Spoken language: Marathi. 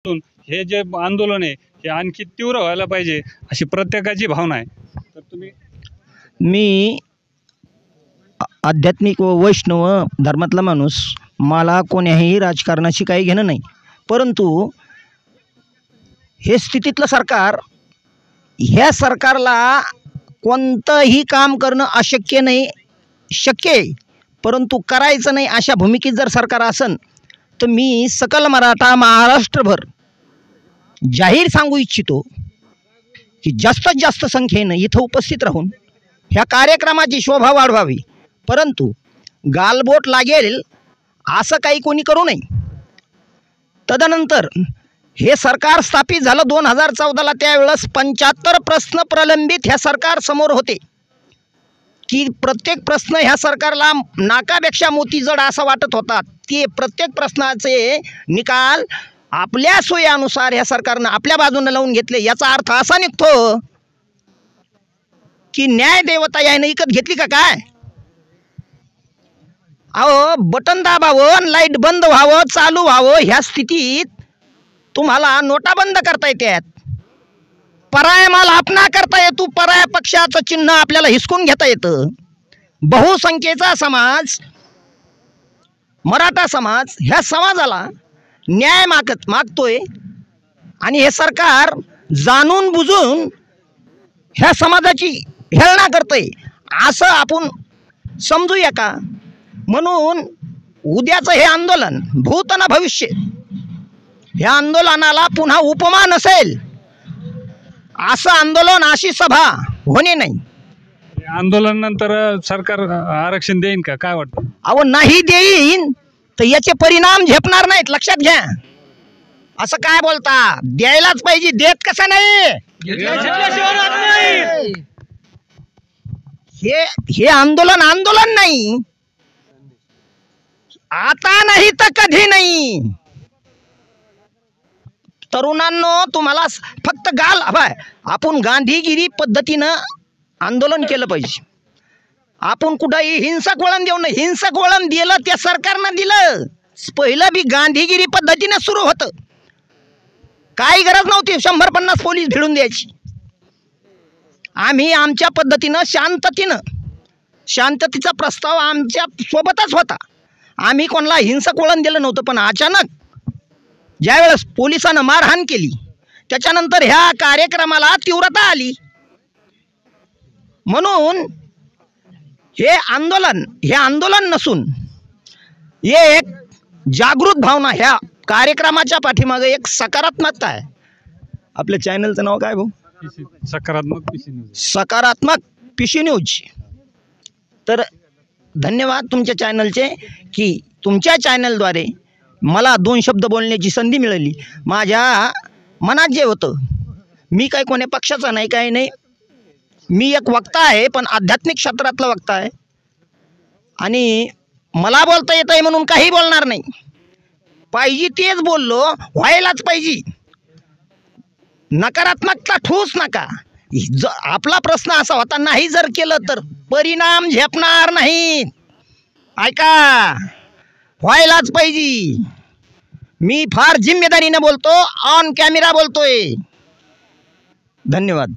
हे जे आंदोलन आहे हे आणखी तीव्र व्हायला पाहिजे अशी प्रत्येकाची भावना आहे। तर तुम्ही मी आध्यात्मिक व वैष्णव धर्मातला माणूस, मला कोण्याही राजकारणाशी काही घेणं नाही, परंतु हे स्थितीतलं सरकार, ह्या सरकारला कोणतंही काम करणं अशक्य नाही, शक्य आहे परंतु करायचं नाही अशा भूमिकेत जर सरकार असन तर मी सकल मराठा महाराष्ट्रभर जाहीर सांगू इच्छितो की जास्तीत जास्त संख्येनं इथं उपस्थित राहून ह्या कार्यक्रमाची शोभा वाढवावी, परंतु गालबोट लागेल असं काही कोणी करू नये। तदनंतर हे सरकार स्थापित झालं 2014ला, त्यावेळेस 75 प्रश्न प्रलंबित ह्या सरकार समोर होते की प्रत्येक प्रश्न ह्या सरकारला नाकापेक्षा मोती जड असं वाटत होता। ते प्रत्येक प्रश्नाचे निकाल आपल्या सोयीनुसार ह्या सरकारनं आपल्या बाजूने लावून घेतले। याचा अर्थ असा निघतो की न्याय देवता याने विकत घेतली का काय? अहो, बटन दाबावं, लाईट बंद व्हावं, चालू व्हावं, ह्या स्थितीत तुम्हाला नोटा बंद करता येतात, पराया माल आपणा करता येतो, पराया पक्षाचं चिन्ह आपल्याला हिसकून घेता येतं। बहुसंख्येचा समाज, मराठा समाज, ह्या समाजाला न्याय मागतोय आणि हे सरकार जाणून बुजून ह्या समाजाची हेळना करतंय असं आपण समजूया का? म्हणून उद्याचं हे आंदोलन भूत ना भविष्य, ह्या आंदोलनाला पुन्हा उपमा नसेल असं आंदोलन, अशी सभा होणे नाही। आंदोलनानंतर सरकार आरक्षण देईन का, काय वाटतं? अहो, नाही देईन तर याचे परिणाम झेपणार नाहीत, लक्षात घ्या। असं काय बोलता, द्यायलाच पाहिजे, देत कसं नाही? हे आंदोलन आंदोलन नाही, आता नाही तर कधी नाही। तरुणांनो, तुम्हाला फक्त आपण गांधीगिरी पद्धतीनं आंदोलन केलं पाहिजे। आपण कुठंही हिंसक वळण देऊ नये। हिंसक वळण दिलं त्या सरकारनं दिलं, पहिलं बी गांधीगिरी पद्धतीनं सुरू होतं, काही गरज नव्हती 150 पोलीस भिडून द्यायची। आम्ही आमच्या पद्धतीनं शांततेचा प्रस्ताव आमच्या सोबतच होता, आम्ही कोणाला हिंसक वळण दिलं नव्हतं। पण अचानक ज्यावेळेस पोलिसांना मारहाण केली त्याच्यानंतर ह्या कार्यक्रमाला तीव्रता आली। म्हणून हे आंदोलन नसून एक जागृत भावना, ह्या कार्यक्रमाच्या पाठीमागे एक सकारात्मकता आहे। आपल्या चॅनलचं नाव काय भाऊ? सकारात्मक पीसी न्यूज। तर धन्यवाद तुमच्या चॅनलचे की तुमच्या चॅनलद्वारे मला 2 शब्द बोलण्याची संधी मिळाली। माझ्या मनात जे होतं, मी काही कोण्या पक्षाचा नाही, काही नाही, मी एक वक्ता आहे, पण आध्यात्मिक क्षेत्रातला वक्ता आहे आणि मला बोलता येत आहे म्हणून काही बोलणार नाही, पाहिजे तेच बोललो, व्हायलाच पाहिजे। नकारात्मकता ठोस नका। आपला प्रश्न असा होता, नाही जर केलं तर परिणाम झेपणार नाही, ऐका, व्हायलाच पाहिजे। मी फार जिम्मेदारीने बोलतो, ऑन कॅमेरा बोलतोय। धन्यवाद।